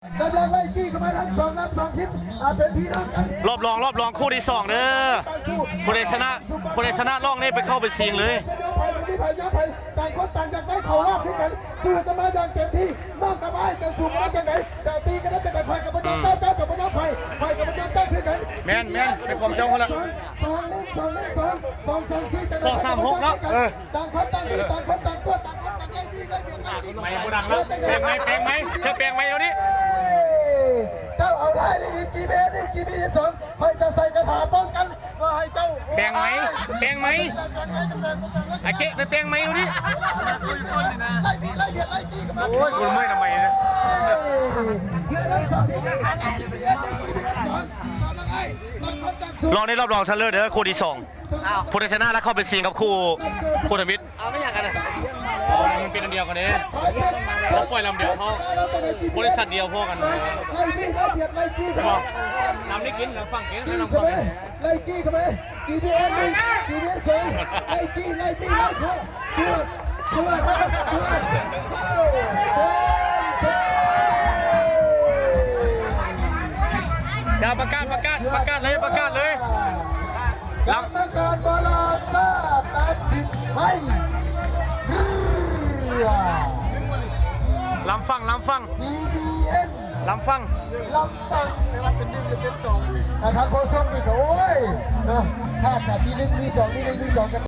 กำลังไล่จี้กันมาทั้งสองนับสองทิศเป็นพี่น้องกัน รอบรองคู่ที่สองเด้อผู้ใดชนะรองนี่ไปเข้าไปซิงเลยต่างคนต่างอยากได้เขารอบที่กันสู้กันมาอย่างเต็มที่นอกกับไอ้จะสู้กันได้ยังไงจะตีกันได้ยังไงไฟกับมันเต้ากับมันไฟกับมันเต้าคือกันแม่นเป็นความเจ้าคนละสองสี่236เนาะต่างคนต่างกดไม่กูดังแล้วแปลงไหมเธอแปลงไหมเดี๋ยวนี้เจ้าเอาได้ดีจีเบนี่จีบีสองคอยจะใส่กระถาป้องกันก็ให้เจ้าแปลงไหมไอ้เก๊ะไปแปลงไหมเดี๋ยวนี้ไล่จีกันมาโอ้ยคุณไม่ทำไมนะรอบนี้รองชนะเลิศเด้อคู่ที่สองผู้ใดชนะแล้วเข้าไปซิงกับคู่ธมิตรไม่อยากกันเลยมันเป็นอันเดียวกันเด้เขาปล่อยลำเดียวเขาบริษัทเดียวพอกันน้ำนี่กินน้ำฟังกินน้ำฟังไล่จี้กันไปGBS ไล่จี้ช่วยอย่าประกาศเลยกรรมการบอลซาตัดสินให้ลำฟังDBN ลำฟังไม่ว่าเป็น1หรือเป็น2ทางโค้ชส่งอีกโอ้ยถ้าแต่มี1มี2กัน